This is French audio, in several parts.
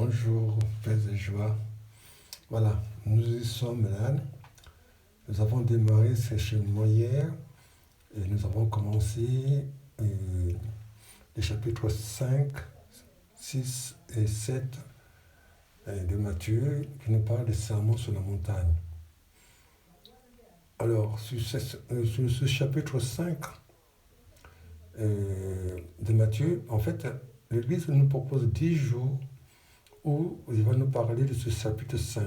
Bonjour, paix et joie. Voilà, nous y sommes là. Nous avons démarré ce cheminement hier et nous avons commencé les chapitres 5, 6 et 7 de Matthieu qui nous parlent des sermons sur la montagne. Alors, sur ce chapitre 5 de Matthieu, en fait, l'Église nous propose 10 jours où il va nous parler de ce chapitre 5.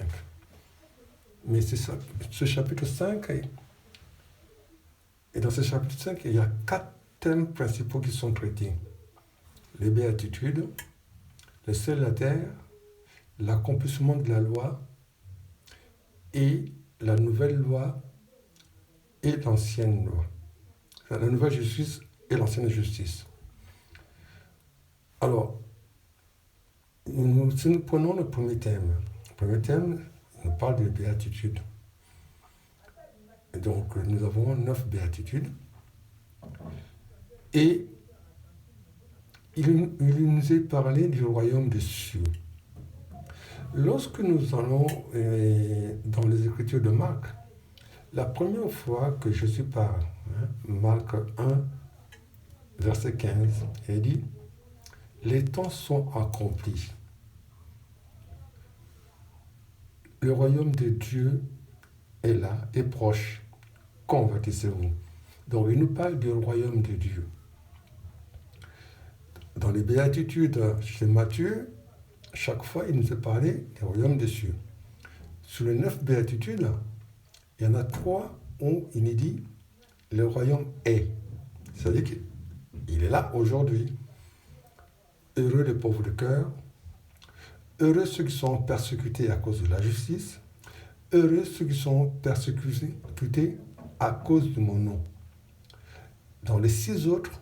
Mais ce chapitre 5, et dans ce chapitre 5, il y a 4 thèmes principaux qui sont traités. Les béatitudes, le ciel et la terre, l'accomplissement de la loi et la nouvelle loi et l'ancienne loi. La nouvelle justice et l'ancienne justice. Alors, si nous prenons le premier thème, nous parle de béatitude. Et donc, nous avons 9 béatitudes. Et il nous est parlé du royaume des cieux. Lorsque nous allons dans les Écritures de Marc, la première fois que Jésus parle, Marc 1, verset 15, il dit « Les temps sont accomplis. Le royaume de Dieu est là, est proche. Convertissez-vous. » Donc, il nous parle du royaume de Dieu. Dans les béatitudes chez Matthieu, chaque fois, il nous a parlé du royaume des cieux. Sur les 9 béatitudes, il y en a 3 où il nous dit « Le royaume est ». C'est-à-dire qu'il est là aujourd'hui. Heureux les pauvres de cœur, heureux ceux qui sont persécutés à cause de la justice, heureux ceux qui sont persécutés à cause de mon nom. Dans les 6 autres,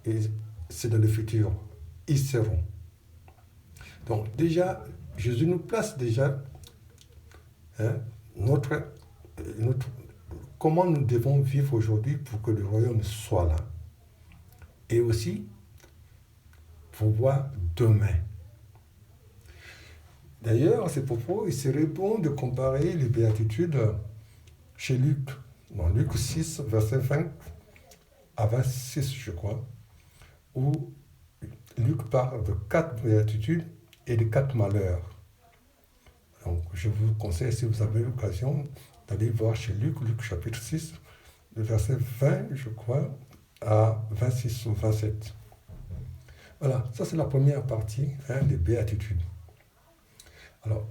et c'est dans le futur, ils seront. Donc déjà, Jésus nous place déjà comment nous devons vivre aujourd'hui pour que le royaume soit là. Et aussi, pour voir demain. D'ailleurs, à ce propos, il serait bon de comparer les béatitudes chez Luc. Dans Luc 6, verset 20 à 26, je crois, où Luc parle de 4 béatitudes et de 4 malheurs. Donc, je vous conseille, si vous avez l'occasion, d'aller voir chez Luc, Luc chapitre 6, le verset 20, je crois, à 26 ou 27. Voilà, ça c'est la première partie, des béatitudes. Alors,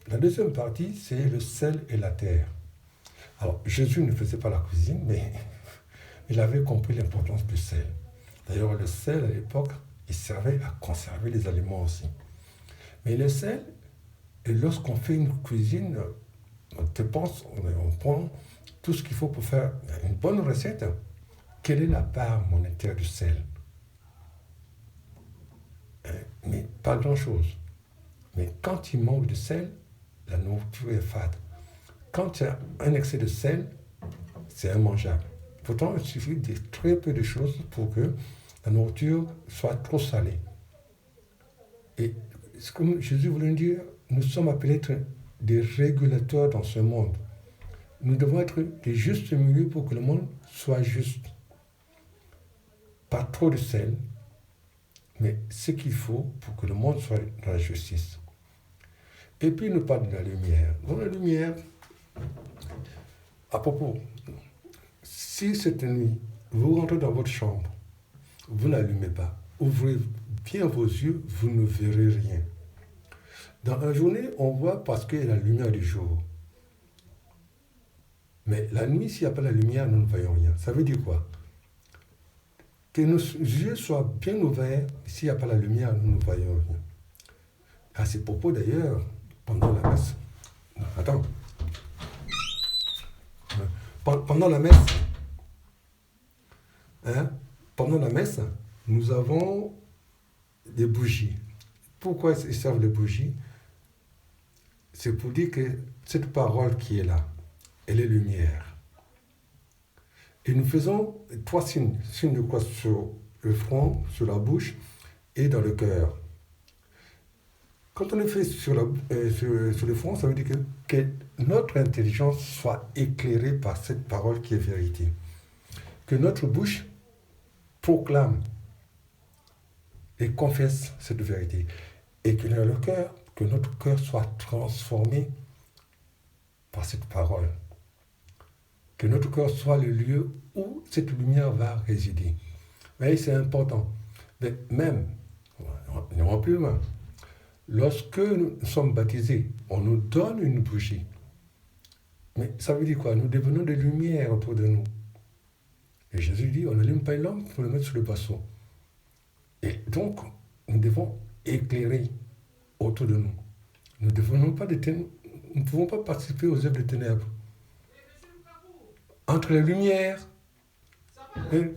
la deuxième partie, c'est le sel et la terre. Alors, Jésus ne faisait pas la cuisine, mais il avait compris l'importance du sel. D'ailleurs, le sel, à l'époque, il servait à conserver les aliments aussi. Mais le sel, et lorsqu'on fait une cuisine, on prend tout ce qu'il faut pour faire une bonne recette. Quelle est la part monétaire du sel? Mais pas grand-chose. Mais quand il manque de sel, la nourriture est fade. Quand il y a un excès de sel, c'est immangeable. Pourtant, il suffit de très peu de choses pour que la nourriture soit trop salée. Et comme Jésus voulait nous dire, nous sommes appelés à être des régulateurs dans ce monde. Nous devons être des justes milieux pour que le monde soit juste. Pas trop de sel, mais ce qu'il faut pour que le monde soit dans la justice. Et puis, il nous parle de la lumière. Dans la lumière, à propos, si cette nuit, vous rentrez dans votre chambre, vous n'allumez pas, ouvrez bien vos yeux, vous ne verrez rien. Dans la journée, on voit parce qu'il y a la lumière du jour. Mais la nuit, s'il n'y a pas la lumière, nous ne voyons rien. Ça veut dire quoi? Que nos yeux soient bien ouverts, s'il n'y a pas la lumière, nous ne voyons rien. À ces propos, d'ailleurs, pendant la messe... Non, attends. Pendant la messe, nous avons des bougies. Pourquoi ils servent les bougies? C'est pour dire que cette parole qui est là, elle est lumière. Et nous faisons 3 signes. Signe de croix sur le front, sur la bouche et dans le cœur. Quand on le fait sur le front, ça veut dire que notre intelligence soit éclairée par cette parole qui est vérité. Que notre bouche proclame et confesse cette vérité. Et que dans le cœur, que notre cœur soit transformé par cette parole. Que notre cœur soit le lieu où cette lumière va résider. Vous voyez, c'est important. Mais même, on ira plus loin. Lorsque nous sommes baptisés, on nous donne une bougie. Mais ça veut dire quoi? Nous devenons des lumières autour de nous. Et Jésus dit, on n'allume pas une lampe pour le mettre sur le boisseau. Et donc, nous devons éclairer autour de nous. Nous ne pouvons pas participer aux œuvres des ténèbres. Entre les lumières et